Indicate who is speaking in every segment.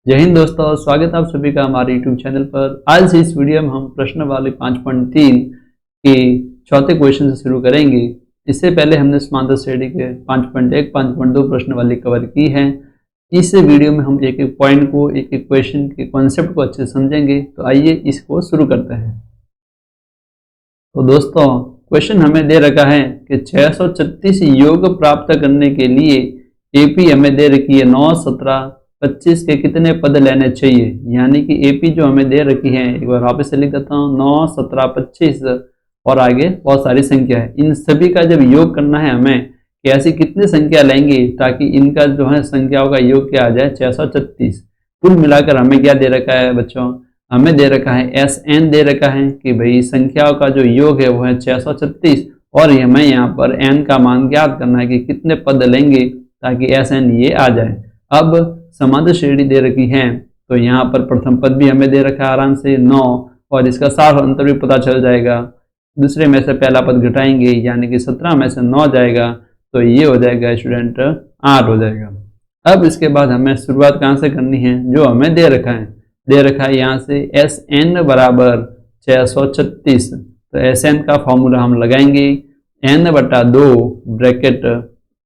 Speaker 1: जय हिंद दोस्तों, स्वागत है आप सभी का हमारे YouTube चैनल पर। आज इस वीडियो में हम प्रश्न वाले 5.3 के चौथे क्वेश्चन से शुरू करेंगे। इससे पहले हमने समांतर श्रेणी के 5.1, 5.2 प्रश्न वाली कवर की है। इस वीडियो में हम एक एक पॉइंट को, एक एक क्वेश्चन के कॉन्सेप्ट को अच्छे से समझेंगे। तो आइए इसको शुरू करते हैं। तो दोस्तों, क्वेश्चन हमें दे रखा है कि 636 योग प्राप्त करने के लिए एपी हमें दे रखी है 9, 17, 25 के कितने पद लेने चाहिए। यानी कि एपी जो हमें दे रखी है, एक बार वापस से लिख देता हूँ, 9, 17, 25 और आगे बहुत सारी संख्या है। इन सभी का जब योग करना है हमें कि ऐसी कितनी संख्या लेंगे ताकि इनका जो है संख्याओं का योग क्या आ जाए, 636। कुल मिलाकर हमें क्या दे रखा है बच्चों, हमें दे रखा है SN दे रखा है कि भाई संख्याओं का जो योग है वो है 636 और हमें यहाँ पर n का मान ज्ञात करना है कि कितने पद लेंगे ताकि SN ये आ जाए। अब समांतर श्रेणी दे रखी है तो यहाँ पर प्रथम पद भी हमें दे रखा है आराम से 9 और इसका सार अंतर भी पता चल जाएगा। दूसरे में से पहला पद घटाएंगे यानी कि 17 में से 9 जाएगा तो ये हो जाएगा स्टूडेंट 8 हो जाएगा। अब इसके बाद हमें शुरुआत कहाँ से करनी है, जो हमें दे रखा है यहाँ से SN बराबर 636। तो SN का फॉर्मूला हम लगाएंगे n/2 bracket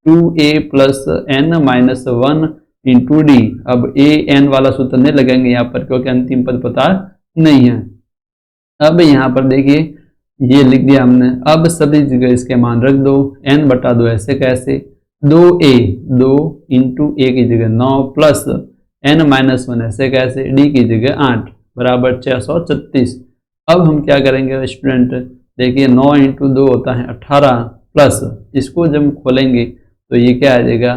Speaker 1: 2a plus n minus 1 into D. अब ए एन वाला सूत्र नहीं लगाएंगे यहाँ पर क्योंकि अंतिम पद पता नहीं है। अब यहाँ पर देखिए ये लिख दिया हमने। अब सभी जगह इसके मान रख दो, n/2 ऐसे कैसे, 2a 2 इंटू ए की जगह 9 प्लस n-1 ऐसे कैसे, डी की जगह 8 बराबर 636। अब हम क्या करेंगे स्टूडेंट, देखिए 9 इंटू 2 होता है 18 प्लस इसको जब खोलेंगे तो ये क्या आ जाएगा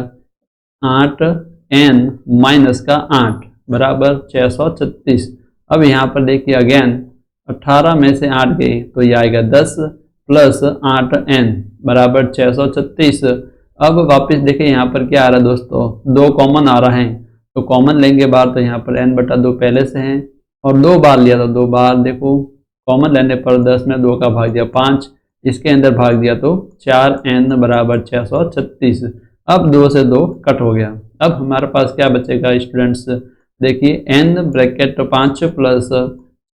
Speaker 1: 8n माइनस का 8 बराबर 636। अब यहाँ पर देखिए अगेन 18 में से 8 गए तो ये आएगा 10 प्लस 8n बराबर 636। अब वापस देखिए यहाँ पर क्या आ रहा है दोस्तों, 2 कॉमन आ रहा है तो कॉमन लेंगे बार तो यहाँ पर n/2 पहले से है और 2 बार लिया तो 2 बार, देखो कॉमन लेने पर 10 में 2 का भाग दिया 5, इसके अंदर भाग दिया तो 4n बराबर 636। अब 2 से 2 कट हो गया। अब हमारे पास क्या बचेगा स्टूडेंट्स, देखिए n ब्रैकेट 5 प्लस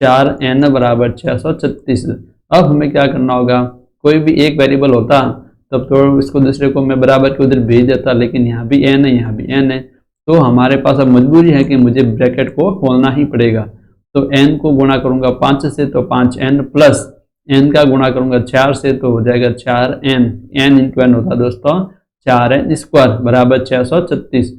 Speaker 1: 4n बराबर 636। अब हमें क्या करना होगा, कोई भी एक वेरिएबल होता तब तो इसको दूसरे को मैं बराबर के उधर भेज देता, लेकिन यहाँ भी n है यहाँ भी n है तो हमारे पास अब मजबूरी है कि मुझे ब्रैकेट को खोलना ही पड़ेगा। तो n को गुणा करूंगा 5 से तो 5n प्लस n का गुणा करूंगा 4 से तो हो जाएगा 4n, n इंटू n होता है दोस्तों 4n स्क्वायर बराबर 636।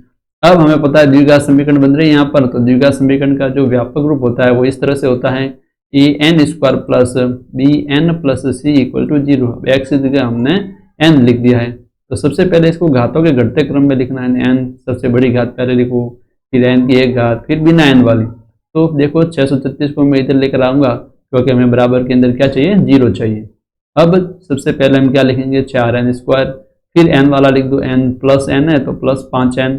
Speaker 1: अब हमें पता है द्विघात समीकरण बन रहे हैं यहाँ पर, तो द्विघात समीकरण का जो व्यापक रूप होता है वो इस तरह से होता है an square plus bn plus c equal to 0। x की जगह हमने n लिख दिया है। तो सबसे पहले इसको घातों के घटते क्रम में लिखना है, n सबसे बड़ी घात पहले लिखो, फिर n की एक घात, फिर बिना n वाली। तो देखो 636 को मैं इधर लेकर आऊंगा क्योंकि हमें बराबर के अंदर क्या चाहिए, 0 चाहिए। अब सबसे पहले हम क्या लिखेंगे 4n स्क्वायर, फिर n वाला लिख दो, n प्लस n है तो प्लस 5n,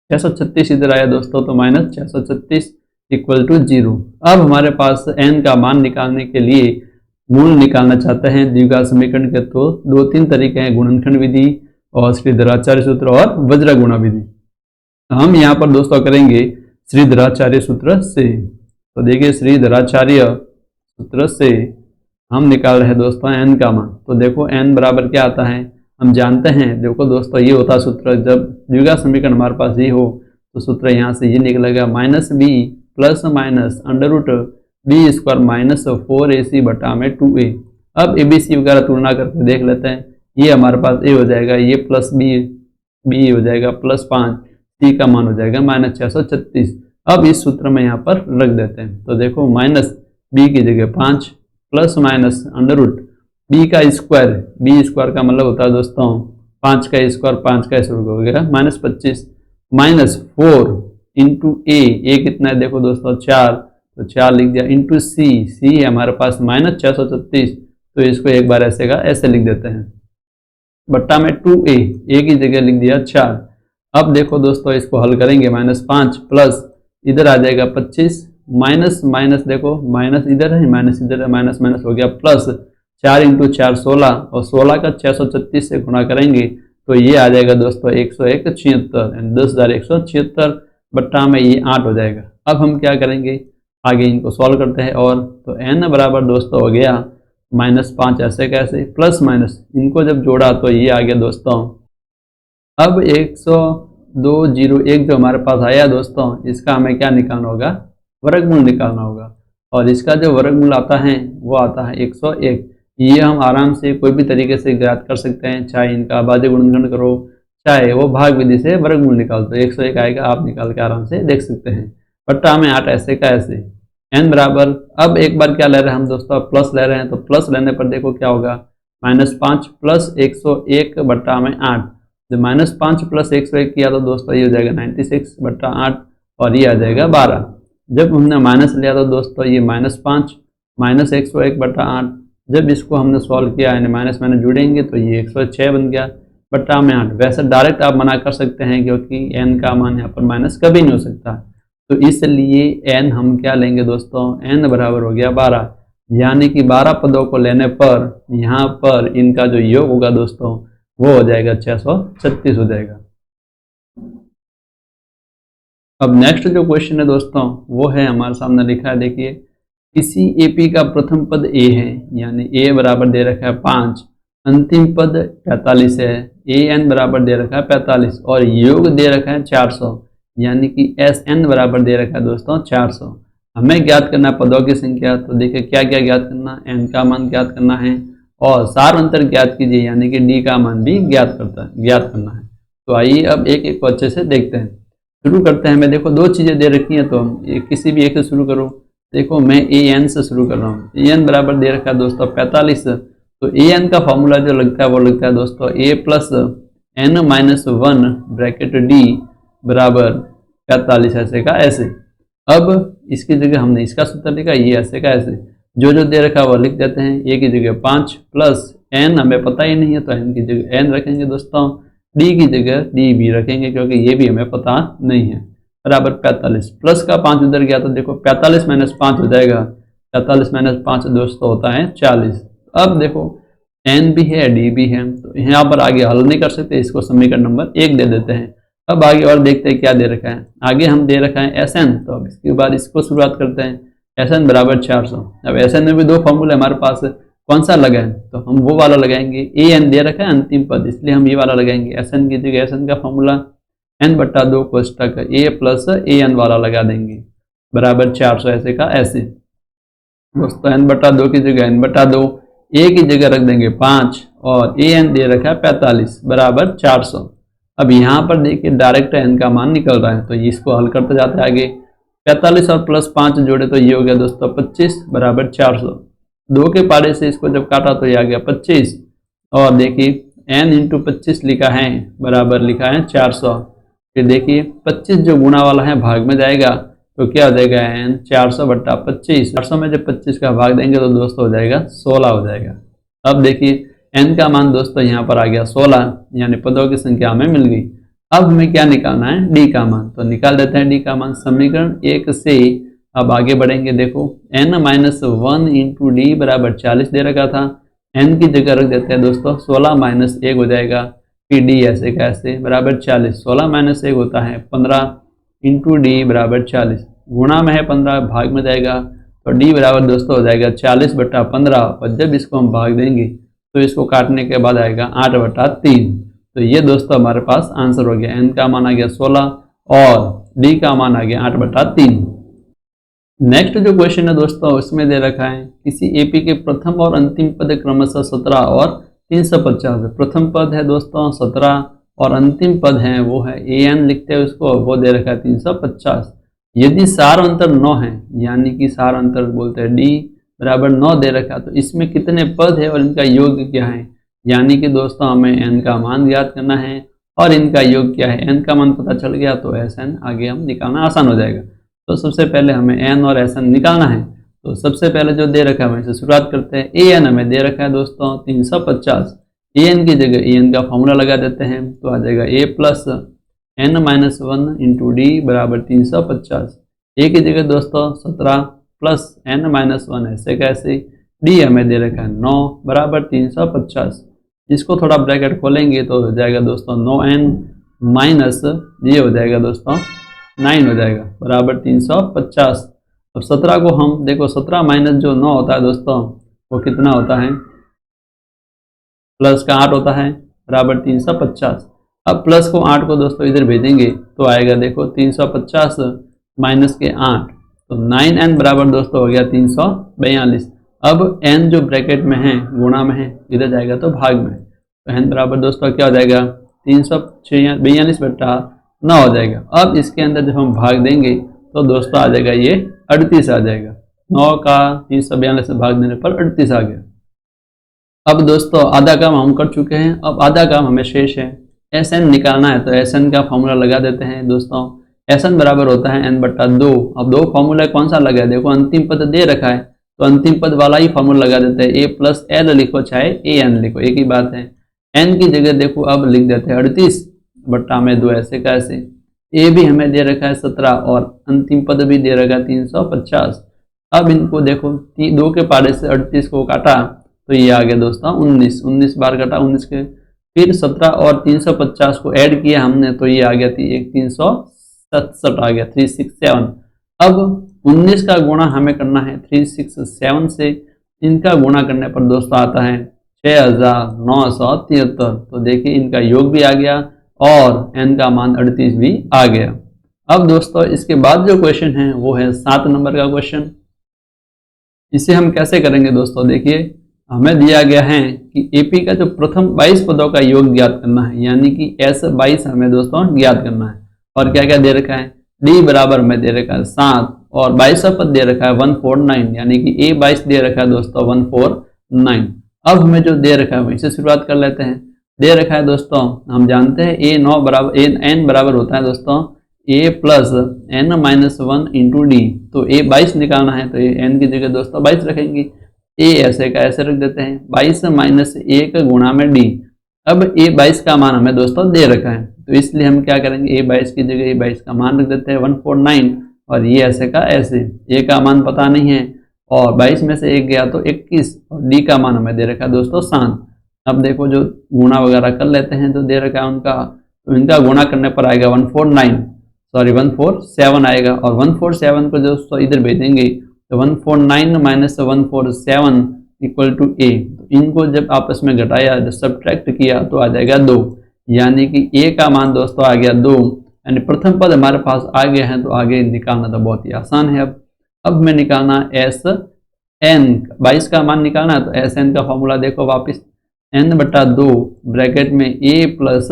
Speaker 1: 636 इधर आया दोस्तों तो माइनस 636 इक्वल टू 0। अब हमारे पास n का मान निकालने के लिए मूल निकालना चाहते हैं द्विघात समीकरण के, तो 2-3 तरीके हैं, गुणनखंड विधि और श्रीधराचार्य सूत्र और वज्र गुणा विधि। तो हम यहाँ पर दोस्तों करेंगे श्रीधराचार्य सूत्र से। तो देखिए श्रीधराचार्य सूत्र से हम निकाल रहे हैं दोस्तों n का मान। तो देखो n बराबर क्या आता है, हम जानते हैं, देखो दोस्तों ये होता सूत्र, जब द्विघात समीकरण हमारे पास ये हो तो सूत्र यहाँ से ये निकलेगा -b plus minus under root b square minus 4ac बटा में 2a। अब ABC वगैरह तुलना करके देख लेते हैं, ये हमारे पास a हो जाएगा, ये प्लस b हो जाएगा प्लस 5, c का मान हो जाएगा -636। अब इस सूत्र में यहाँ पर रख देते हैं। तो देखो माइनस b की जगह 5 plus minus under root b का स्क्वायर का मतलब होता है दोस्तों 5 का स्क्वायर, 5 का स्क्वायर हो गया -25 माइनस 4 इंटू ए कितना है देखो दोस्तों 4, तो 4 लिख दिया, इंटू सी है हमारे पास -636, तो इसको एक बार ऐसे का ऐसे लिख देते हैं बट्टा में 2a, ए की जगह लिख दिया 4। अब देखो दोस्तों इसको हल करेंगे, -5 प्लस इधर आ जाएगा 25 माइनस देखो माइनस इधर है माइनस इधर है, माइनस माइनस हो गया प्लस 4 इंटू 4 16 और 16 का 636 से गुणा करेंगे तो ये आ जाएगा दोस्तों 101 76 10,176। बट्टा में ये 8 हो जाएगा। अब हम क्या करेंगे, आगे इनको सॉल्व करते हैं। और तो n बराबर दोस्तों हो गया -5, ऐसे कैसे, प्लस माइनस इनको जब जोड़ा तो ये आ गया दोस्तों। अब 10201 जो हमारे पास आया दोस्तों, इसका हमें क्या निकालना होगा, वर्गमूल निकालना होगा। और इसका जो वर्गमूल आता है वो आता है 101। ये हम आराम से कोई भी तरीके से ज्ञात कर सकते हैं, चाहे इनका अभाज्य गुणनखंड करो, चाहे वो भाग विधि से वर्गमूल निकाल दो, 101 आएगा, आप निकाल के आराम से देख सकते हैं। बट्टा में 8 ऐसे का ऐसे। n बराबर, अब एक बार क्या ले रहे हैं हम दोस्तों, प्लस ले रहे हैं, तो प्लस लेने पर देखो क्या होगा, -5 प्लस 101 बट्टा में 8। जब -5 प्लस 101 किया तो दोस्तों ये हो जाएगा 96 बट्टा 8 और ये आ जाएगा 12। जब हमने माइनस लिया तो दोस्तों ये -5 माइनस 101 बट्टा 8, जब इसको हमने सॉल्व किया यानी माइनस माइनस जुड़ेंगे तो ये 106 बन गया बट्टा में 8। वैसे डायरेक्ट आप मना कर सकते हैं क्योंकि n का मान यहाँ पर माइनस कभी नहीं हो सकता, तो इसलिए n हम क्या लेंगे दोस्तों, n बराबर हो गया 12, यानी कि 12 पदों को लेने पर यहाँ पर इनका जो योग होगा दोस्तों वो हो जाएगा 636 हो जाएगा। अब नेक्स्ट जो क्वेश्चन है दोस्तों वो है हमारे सामने लिखा है, देखिए किसी एपी का प्रथम पद a है, यानी a बराबर दे रखा है 5, अंतिम पद 45 है, an बराबर दे रखा है 45 और योग दे रखा है 400, यानी कि Sn बराबर दे रखा है दोस्तों 400। हमें ज्ञात करना पदों की संख्या, तो देखिए क्या क्या ज्ञात करना, n का मान ज्ञात करना है और सार अंतर ज्ञात कीजिए, यानी कि d का मान भी ज्ञात करना है। तो आइए अब एक एक को अच्छे से देखते हैं। शुरू करते हैं। मैं देखो दो चीज़ें दे रखी हैं, तो हम किसी भी एक से शुरू करो। देखो मैं an से शुरू कर रहा हूँ, an बराबर दे रखा है दोस्तों 45, तो an का फॉर्मूला जो लगता है वो लगता है दोस्तों a plus n-1 bracket d बराबर 45 ऐसे का ऐसे। अब इसकी जगह हमने इसका सूत्र लिखा, ये ऐसे का ऐसे, जो जो दे रखा है वो लिख देते हैं। a की जगह 5 प्लस n हमें पता ही नहीं है तो n की जगह n रखेंगे दोस्तों, d की जगह d भी रखेंगे क्योंकि ये भी हमें पता नहीं है, बराबर 45। प्लस का 5 उधर गया तो देखो 45 माइनस 5 हो जाएगा, 45 माइनस 5 दोस्तों होता है 40। अब देखो n भी है d भी है, तो यहाँ पर आगे हल नहीं कर सकते, इसको समीकरण नंबर 1 दे देते हैं। अब आगे और देखते हैं क्या दे रखा है। आगे हम दे रखा है Sn, तो अब इसके बाद इसको शुरुआत करते हैं। Sn बराबर 400। अब Sn में भी दो फॉर्मूले हमारे पास, कौन सा लगाएं, तो हम वो वाला लगाएंगे। an दे रखा है अंतिम पद, इसलिए हम ये वाला लगाएंगे। Sn की जगह Sn का formula n/2 कोष्टक a plus an वाला लगा देंगे, बराबर 400 ऐसे का ऐसे। दोस्तों n/2 की जगह n/2, a की जगह रख देंगे 5 और an दे रखा है 45 बराबर 400। अब यहाँ पर देखिए डायरेक्ट n का मान निकल रहा है, तो इसको हल करते जाते आगे। 45 और प्लस 5 जोड़े तो ये हो गया दोस्तों 25 बराबर 400। 2 के पारे से इसको जब काटा तो ये आ गया 25, और देखिए n इंटू 25 लिखा है बराबर लिखा है 400। फिर देखिए 25 जो गुणा वाला है भाग में जाएगा तो क्या हो जाएगा, n 400 बट्टा 25। 400 में जब 25 का भाग देंगे तो दोस्तों हो जाएगा 16 हो जाएगा। अब देखिए n का मान दोस्तों यहाँ पर आ गया 16, यानी पदों की संख्या हमें मिल गई। अब हमें क्या निकालना है, d का मान, तो निकाल देते हैं d का मान समीकरण 1 से। अब आगे बढ़ेंगे, देखो n-1 इंटू डी बराबर 40 दे रखा था, n की जगह रख देते हैं दोस्तों 16 माइनस 1 हो जाएगा, फिर d ऐसे कैसे बराबर 40। 16 माइनस 1 होता है 15 इंटू डी बराबर 40, गुणा में है 15 भाग में जाएगा तो d बराबर दोस्तों हो जाएगा 40 बट्टा 15, और जब इसको हम भाग देंगे तो इसको काटने के बाद आएगा 8/3। तो ये दोस्तों हमारे पास आंसर हो गया। n का मान आ गया 16 और d का मान आ गया 8/3। नेक्स्ट जो क्वेश्चन है दोस्तों उसमें दे रखा है किसी एपी के प्रथम और अंतिम पद क्रमशः 17 और 350 है। प्रथम पद है दोस्तों 17 और अंतिम पद है वो है an लिखते हैं उसको, वो दे रखा है 350। यदि सार अंतर 9 है, यानी कि सार अंतर बोलते हैं d बराबर 9 दे रखा, तो इसमें कितने पद है और इनका योग क्या है, यानी कि दोस्तों हमें n का मान ज्ञात करना है और इनका योग क्या है। n का मान पता चल गया तो Sn आगे हम निकालना आसान हो जाएगा। तो सबसे पहले हमें n और Sn निकालना है, तो सबसे पहले जो दे रखा है वहीं से शुरुआत करते हैं। an हमें दे रखा है दोस्तों 350, an की जगह an का फॉर्मूला लगा देते हैं, तो आ जाएगा a plus n-1 into D बराबर 350। a की जगह दोस्तों 17 प्लस n-1 ऐसे कैसे, d हमें दे रखा है 9 बराबर 350। इसको थोड़ा ब्रैकेट खोलेंगे तो हो जाएगा दोस्तों 9n माइनस ये हो जाएगा दोस्तों 9 हो जाएगा बराबर 350। अब 17 को हम देखो 17 माइनस जो 9 होता है दोस्तों वो कितना होता है, प्लस का 8 होता है बराबर 350। अब प्लस को 8 को दोस्तों इधर भेजेंगे तो आएगा देखो 350 माइनस के 8, तो 9n बराबर दोस्तों हो गया 342। अब n जो ब्रैकेट में है गुणा में है, इधर जाएगा तो भाग में, तो n बराबर दोस्तों क्या हो जाएगा 342 बटा 9 हो जाएगा। अब इसके अंदर जब हम भाग देंगे तो दोस्तों आ जाएगा ये 38 आ जाएगा, 9 का 342 से भाग देने पर 38 आ गया। अब दोस्तों आधा काम हम कर चुके हैं, अब आधा काम हमें शेष है, एस एन निकालना है। तो एस एन का फॉर्मूला लगा देते हैं दोस्तों, एस एन बराबर होता है एन बटा 2। अब 2 फॉर्मूला कौन सा लगा है, देखो अंतिम पद दे रखा है तो अंतिम पद वाला ही फॉर्मूला लगा देते हैं, ए प्लस एल लिखो चाहे ए एन लिखो एक ही बात है। एन की जगह देखो अब लिख देते हैं 38 बट्टा में 2, ऐसे का ऐसे। ए भी हमें दे रखा है 17 और अंतिम पद भी दे रखा है 350। अब इनको देखो 2 के पारे से 38 को काटा तो ये आ गया दोस्तों 19, 19 बार कटा 19 के, फिर 17 और 350 को ऐड किया हमने तो ये आ गया थी 367 आ गया 367। अब 19 का गुणा हमें करना है 367 से, इनका गुणा करने पर दोस्तों आता है 6973। तो देखिए इनका योग भी आ गया और n का मान 38 भी आ गया। अब दोस्तों इसके बाद जो क्वेश्चन है वो है 7 नंबर का क्वेश्चन। इसे हम कैसे करेंगे दोस्तों, देखिए हमें दिया गया है कि एपी का जो प्रथम 22 पदों का योग ज्ञात करना है, यानी कि एस 22 हमें दोस्तों ज्ञात करना है। और क्या क्या दे रखा है, डी बराबर में दे रखा है 7 और 22 पद दे रखा है 149, यानी कि ए 22 दे रखा है दोस्तों 149। अब हमें जो दे रखा है वहीं से शुरुआत कर लेते हैं। दे रखा है दोस्तों, हम जानते हैं ए 9 बराबर एन बराबर होता है दोस्तों A plus N minus 1 into D. तो ए 22 निकालना है तो एन की जगह दोस्तों 22 रखेंगे, ए ऐसे का ऐसे रख देते हैं 22 माइनस 1 गुणा में डी। अब ए 22 का मान हमें दोस्तों दे रखा है तो इसलिए हम क्या करेंगे, ए 22 की जगह ए 22 का मान रख देते हैं 149 और ये ऐसे का ऐसे। ए का मान पता नहीं है और 22 में से 1 गया तो 21 और डी का मान हमें दे रखा है दोस्तों 7। अब देखो जो गुणा वगैरह कर लेते हैं तो दे रखा है उनका, तो इनका गुणा करने पर आएगा 147 आएगा और 147 को दोस्तों इधर भेजेंगे तो 149 माइनस 147 इक्वल टू ए। तो इनको जब आपस में घटाया, जब सब्ट्रैक्ट किया तो आ जाएगा 2, यानी कि ए का मान दोस्तों आ गया 2, यानी प्रथम पद हमारे पास आ गए हैं तो आगे निकालना तो बहुत ही आसान है। अब हमें निकालना एस एन 22 का मान निकालना है तो एस एन का फॉर्मूला देखो वापस एन बटा 2 ब्रैकेट में ए प्लस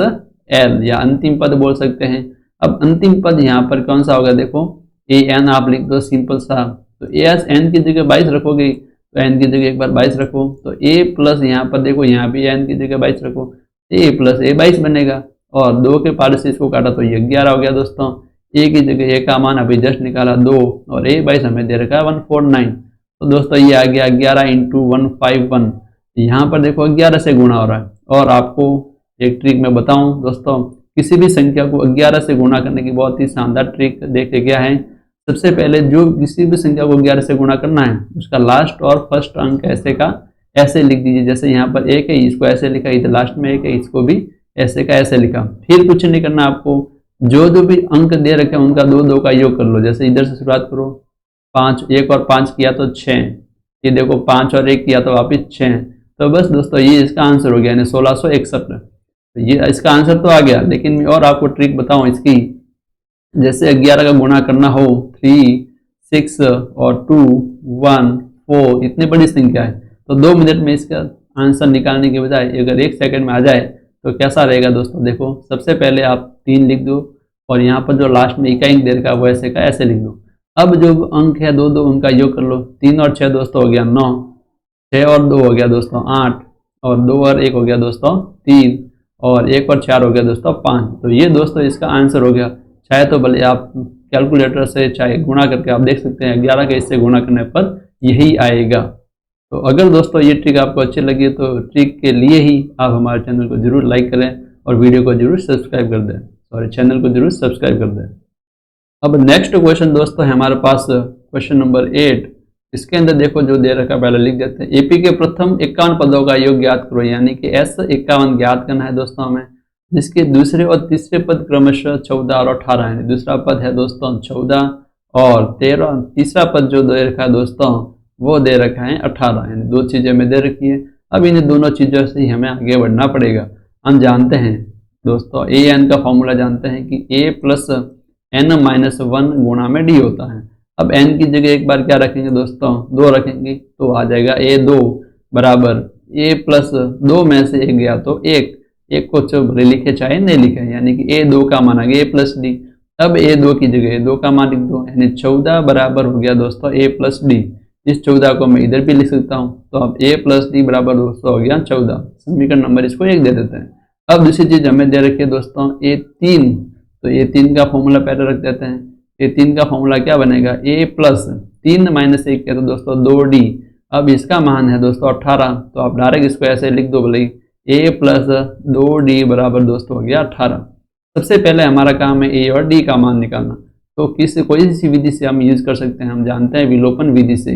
Speaker 1: एल या अंतिम पद बोल सकते हैं। अब अंतिम पद यहाँ पर कौन सा होगा, देखो ए एन आप लिख दो सिंपल सा, तो ए एस एन की जगह 22 रखोगे तो एन की जगह एक बार 22 रखो, तो ए प्लस यहाँ पर देखो यहाँ भी एन की जगह 22 रखो, ए प्लस ए 22 बनेगा और 2 के पार से इसको काटा तो ये 11 हो गया दोस्तों। ए की जगह ए का मान अभी जस्ट निकाला 2 और ए 22 हमें दे रखा है 149। तो दोस्तों ये आ गया 11 इंटू 151, यहाँ पर देखो 11 से गुणा हो रहा है। और आपको एक ट्रिक मैं बताऊं दोस्तों, किसी भी संख्या को 11 से गुणा करने की बहुत ही शानदार ट्रिक देखिए क्या है। सबसे पहले जो किसी भी संख्या को 11 से गुणा करना है उसका लास्ट और फर्स्ट अंक ऐसे का ऐसे लिख दीजिए, जैसे यहाँ पर एक है इसको ऐसे लिखा, इधर लास्ट में एक है इसको भी ऐसे का ऐसे लिखा। फिर कुछ नहीं करना आपको, जो जो भी अंक दे रखे हैं उनका 2 2 का योग कर लो। जैसे इधर से शुरुआत करो, 5 1 और 5 किया तो 6, ये देखो 5 और 1 किया तो वापिस 6। तो बस दोस्तों ये इसका आंसर हो गया, यानी 1661। तो ये इसका आंसर तो आ गया, लेकिन मैं और आपको ट्रिक बताऊं इसकी। जैसे 11 का गुणा करना हो 3 6 और 2 1 4 इतनी बड़ी संख्या है तो 2 मिनट में इसका आंसर निकालने के बजाय अगर 1 सेकंड में आ जाए तो कैसा रहेगा दोस्तों। देखो सबसे पहले आप 3 लिख दो और यहाँ पर जो लास्ट में इकाई दे रखा है वो ऐसे का ऐसे लिख दो। अब जो अंक है 2 2 उनका योग कर लो, 3 और 6 दोस्तों हो गया 9, 6 और 2 हो गया दोस्तों 8 और 2 और 1 हो गया दोस्तों 3 और 1 और 4 हो गया दोस्तों 5। तो ये दोस्तों इसका आंसर हो गया। चाहे तो भले आप कैलकुलेटर से चाहे गुणा करके आप देख सकते हैं, 11 के इससे गुणा करने पर यही आएगा। तो अगर दोस्तों ये ट्रिक आपको अच्छी लगी तो ट्रिक के लिए ही आप हमारे चैनल को जरूर लाइक करें और वीडियो को जरूर सब्सक्राइब कर दें, चैनल को जरूर सब्सक्राइब कर दें। अब नेक्स्ट क्वेश्चन दोस्तों है हमारे पास क्वेश्चन नंबर 8। इसके अंदर देखो जो दे रखा पहले लिख देते हैं, एपी के प्रथम 51 पदों का योग ज्ञात करो, यानी कि एस 51 ज्ञात करना है दोस्तों हमें। जिसके दूसरे और तीसरे पद क्रमशः 14 और 18 है। दूसरा पद है दोस्तों 14 और 13, तीसरा पद जो दे रखा है दोस्तों वो दे रखा है 18, यानी दो चीजें हमें दे रखी है। अब इन दोनों चीजों से ही हमें आगे बढ़ना पड़ेगा। हम जानते हैं दोस्तों ए एन का फॉर्मूला जानते हैं कि ए प्लस एन माइनस 1 गुणा में डी होता है। अब एन की जगह एक बार क्या रखेंगे दोस्तों, 2 रखेंगे तो आ जाएगा ए 2 बराबर ए प्लस 2 में से एक गया तो एक को भले लिखे चाहे नहीं लिखे, यानी कि ए 2 का मान आ गया ए प्लस डी। अब ए 2 की जगह ए 2 का मान लिख दो, यानी 14 बराबर हो गया दोस्तों ए प्लस डी। इस 14 को मैं इधर भी लिख सकता हूँ, तो अब ए प्लस डी बराबर दोस्तों हो गया 14। समीकरण नंबर इसको 1 दे देते हैं। अब दूसरी चीज हमें दे रखी है दोस्तों ए 3, तो ए 3 का फॉर्मूला पहले रख देते हैं। ए 3 का फॉर्मूला क्या बनेगा, ए प्लस 3 माइनस 1 तो दोस्तों 2d। अब इसका मान है दोस्तों 18, तो आप डायरेक्ट इसको ऐसे लिख दो भले, ए प्लस 2d बराबर दोस्तों हो गया 18। सबसे पहले हमारा काम है ए और डी का मान निकालना, तो कोई सी विधि से हम यूज कर सकते हैं। हम जानते हैं विलोपन विधि से।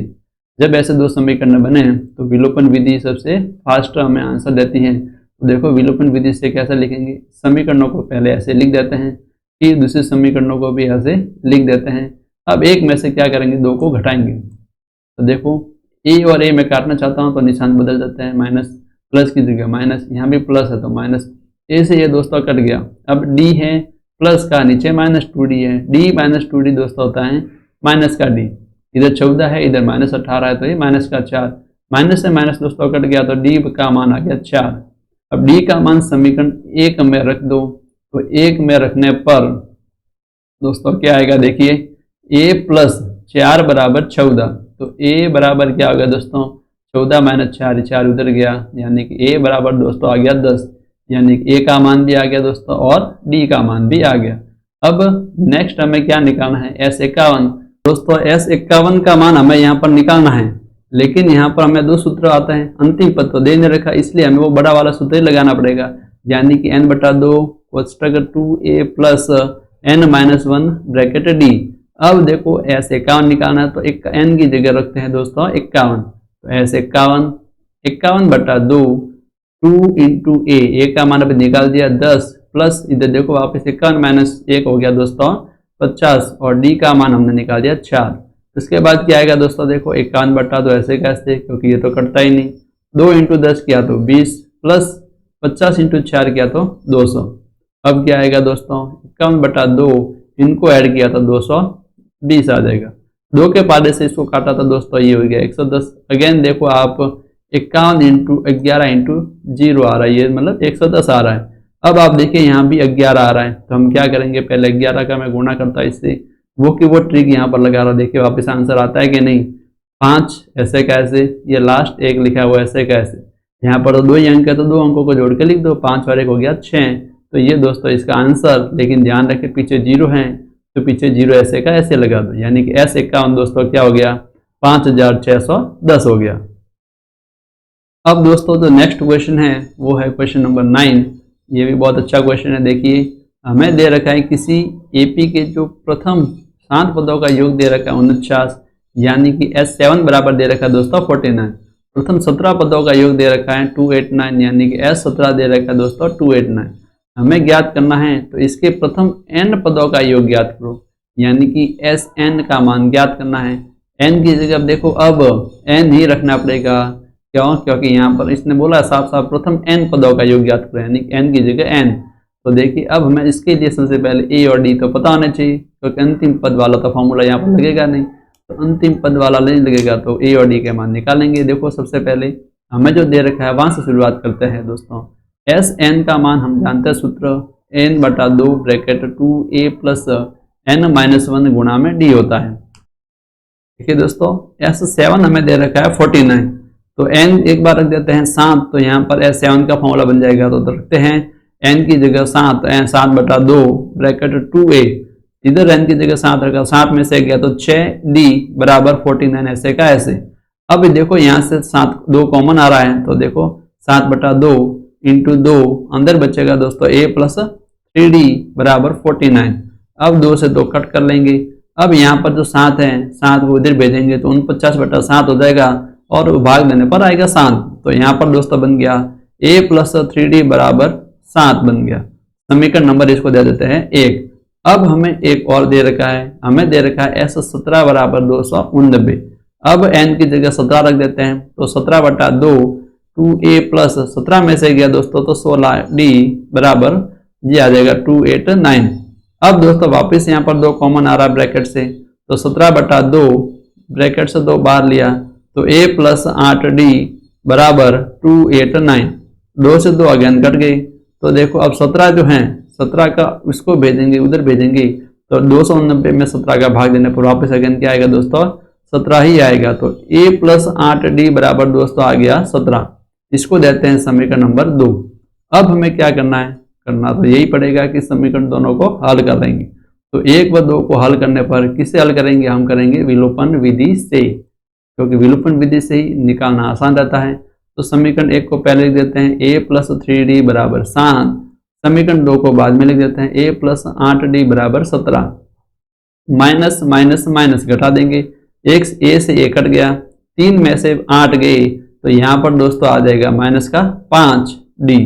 Speaker 1: जब ऐसे दो समीकरण बने तो विलोपन विधि सबसे फास्ट हमें आंसर देती है। तो देखो विलोपन विधि से कैसे लिखेंगे, समीकरणों को पहले ऐसे लिख देते हैं, फिर दूसरे समीकरणों को भी ऐसे लिख देते हैं। अब एक में से क्या करेंगे, 2 को घटाएंगे। तो देखो ए और ए में काटना चाहता हूँ तो निशान बदल देते हैं, माइनस प्लस की जगह माइनस, यहाँ भी प्लस है तो माइनस, ए से ये दोस्तों कट गया। अब डी है प्लस का, नीचे माइनस 2d है, डी माइनस 2d दोस्तों होता है माइनस का डी। इधर 14 है, इधर माइनस 18 है, तो ये माइनस का 4, माइनस से माइनस दोस्तों कट गया तो डी का मान आ गया 4। अब डी का मान समीकरण 1 में रख दो, तो 1 में रखने पर दोस्तों क्या आएगा, देखिए a प्लस 4 बराबर 14, तो a बराबर क्या होगा दोस्तों 14 माइनस 4, 4 उधर गया, यानी कि a बराबर दोस्तों आ गया 10, यानी कि a का मान भी आ गया दोस्तों और d का मान भी आ गया। अब नेक्स्ट हमें क्या निकालना है, S51। दोस्तों S51 का मान हमें यहाँ पर निकालना है, लेकिन यहाँ पर हमें 2 सूत्र आते हैं, अंतिम पद तो दे नहीं रखा, इसलिए हमें वो बड़ा वाला सूत्र ही लगाना पड़ेगा, यानी कि n/2 कोष्ठक 2a plus n minus 1 bracket d। अब देखो S51 निकालना है तो एक n की जगह रखते हैं दोस्तों 51, तो S51/2 2 इंटू ए का मान अभी निकाल दिया 10, प्लस इधर देखो वापस 51 माइनस 1 हो गया दोस्तों 50, और डी का मान हमने निकाल दिया 4। इसके बाद क्या आएगा दोस्तों, देखो 51/2 ऐसे कैसे, क्योंकि ये तो कटता ही नहीं, 2 इंटू 10 किया तो 20, प्लस 50 इंटू 4 किया तो 200। अब क्या आएगा दोस्तों 51/2, इनको ऐड किया तो 220 आ जाएगा। 2 के पादे से इसको काटा तो दोस्तों ये हो गया 110। अगेन देखो आप 51 इंटू 11 इंटू 0 आ रहा है, ये मतलब 110 आ रहा है। अब आप देखिए यहाँ भी 11 आ रहा है, तो हम क्या करेंगे, पहले 11 का मैं गुणा करता इससे, वो की वो ट्रिक यहाँ पर लगा रहा, देखिए वापस आंसर आता है कि नहीं। 5 ऐसे कैसे, ये लास्ट 1 लिखा हुआ ऐसे कैसे, यहाँ पर तो 2 ही अंक है तो 2 अंकों को जोड़ के लिख दो, 5 और 1 हो गया 6, तो ये दोस्तों इसका आंसर। लेकिन ध्यान रखें पीछे 0 है, तो पीछे 0 ऐसे का ऐसे लगा दो, यानी कि S51 दोस्तों क्या हो गया 5610 हो गया। अब दोस्तों जो नेक्स्ट क्वेश्चन है वो है क्वेश्चन नंबर 9। ये भी बहुत अच्छा क्वेश्चन है। देखिए हमें दे रखा है किसी एपी के जो प्रथम 7 पदों का योग दे रखा है 49, यानी कि S7 बराबर दे रखा है दोस्तों 49। प्रथम 17 पदों का योग दे रखा है 289, यानी कि S17 दे रखा है दोस्तों 289। हमें ज्ञात करना है तो इसके प्रथम n पदों का योग ज्ञात करो, यानी कि Sn का मान ज्ञात करना है। n की जगह देखो अब n ही रखना पड़ेगा, क्यों, क्योंकि यहाँ पर इसने बोला साफ साफ प्रथम n पदों का योग ज्ञात करो, यानी n की जगह n। तो देखिए अब हमें इसके लिए सबसे पहले a और d तो पता होना चाहिए, क्योंकि अंतिम पद वाला तो फॉर्मूला यहाँ पर लगेगा नहीं, तो अंतिम पद वाला नहीं लगेगा तो a और d के मान निकालेंगे। देखो सबसे पहले हमें जो दे रखा है वहां से शुरुआत करते हैं दोस्तों। Sn का मान हम जानते हैं सूत्र n/2 bracket 2a plus n minus 1 गुणा में d होता है। देखिए दोस्तों S7 हमें दे रखा है 49, तो n एक बार रख देते हैं 7, तो यहाँ पर S7 का फॉर्मूला बन जाएगा, तो रखते हैं n की जगह 7, 7/2 ब्रैकेट 2a, इधर n की जगह 7 रखा, 7 में से गया तो 6d बराबर 49 ऐसे का ऐसे। अब देखो यहाँ से 7 2 कॉमन आ रहा है, तो देखो 7/2 इंटू 2 अंदर बचेगा दोस्तों a प्लस 3d बराबर 49। अब 2 से 2 कट कर लेंगे। अब यहाँ पर जो 7 है 7 को इधर भेजेंगे तो 49/7 हो जाएगा, और भाग देने पर आएगा 7, तो यहाँ पर दोस्तों बन गया a प्लस 3d बराबर 7 बन गया। समीकरण नंबर इसको दे देते हैं 1। अब हमें एक और दे रखा है, हमें दे रखा है S17 बराबर 289। अब n की जगह 17 रख देते हैं, तो 17/2 2a प्लस 17 में से गया दोस्तों तो 16d बराबर ये आ जाएगा 289। अब दोस्तों वापस यहाँ पर 2 कॉमन आ रहा है ब्रैकेट से, तो 17/2 ब्रैकेट से 2 बाहर लिया तो a प्लस 8d बराबर 289। 2 से 2 अगेन कट गई, तो देखो अब 17 जो है 17 का उसको भेजेंगे उधर भेजेंगे, तो 289 में 17 का भाग देने पर वापस अगेन क्या आएगा दोस्तों 17 ही आएगा। तो a प्लस 8d बराबर दोस्तों आ गया 17। इसको देते हैं समीकरण नंबर 2। अब हमें क्या करना है, करना तो यही पड़ेगा कि समीकरण दोनों को हल कर देंगे। तो 1 व 2 को हल करने पर किससे हल करेंगे, हम करेंगे विलोपन विधि से, क्योंकि विलोपन विधि से ही निकालना आसान रहता है। तो समीकरण 1 को पहले लिख देते हैं a प्लस 3d बराबर 7। समीकरण 2 को बाद में लिख देते हैं a प्लस 8d बराबर 17। माइनस माइनस माइनस घटा देंगे, एक a से a कट गया, 3 में से 8 गए, तो यहाँ पर दोस्तों आ जाएगा माइनस का 5d,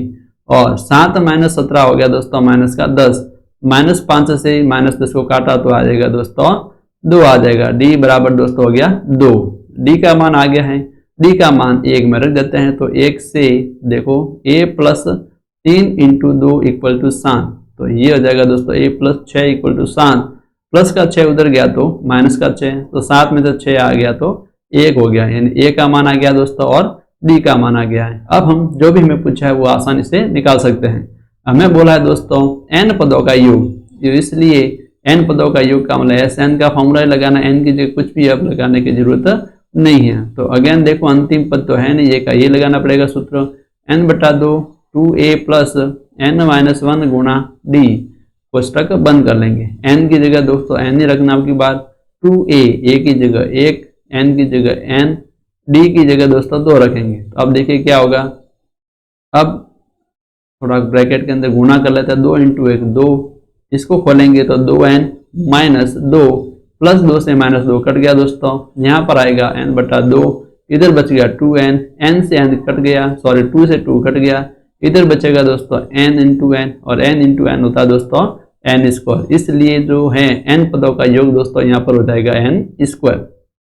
Speaker 1: और 7 माइनस 17 हो गया दोस्तों माइनस का 10। माइनस 5 से माइनस 10 को काटा तो आ जाएगा दोस्तों 2 आ जाएगा, d बराबर दोस्तों हो गया 2। d का मान आ गया है, d का मान 1 में रख देते हैं, तो 1 से देखो a plus 3 into 2 equal to 7, तो ये हो जाएगा दोस्तों a plus 6 equal to 7। Plus का 6 उधर गया तो माइनस का 6, तो 7 में से 6 आ गया तो 1 हो गया, यानी a का मान आ गया दोस्तों और d का मान आ गया है। अब हम जो भी हमें पूछा है वो आसानी से निकाल सकते हैं। हमें बोला है दोस्तों n पदों का योग, इसलिए n पदों का योग का मतलब Sn का फॉर्मूला लगाना, n की जगह कुछ भी अब लगाने की जरूरत नहीं है। तो अगेन देखो अंतिम पद तो है नहीं, ये का ये लगाना पड़ेगा सूत्र n/2 2a प्लस n-1 गुणा d, कोष्टक बंद कर लेंगे। n की जगह दोस्तों n ही रखना आपकी बात, 2a a की जगह 1, n की जगह n, d की जगह दोस्तों 2 रखेंगे। तो अब देखिए क्या होगा, अब थोड़ा ब्रैकेट के अंदर गुणा कर लेते हैं, 2 इंटू 1 2, इसको खोलेंगे तो 2n माइनस 2 प्लस 2 से माइनस 2 कट गया दोस्तों, यहाँ पर आएगा n/2, इधर बच गया 2n, n से n कट गया, सॉरी 2 से 2 कट गया, इधर बचेगा दोस्तों n इंटू n, और n इंटू n होता है दोस्तों n स्क्वायर, इसलिए जो है n पदों का योग दोस्तों यहाँ पर हो जाएगा n स्क्वायर।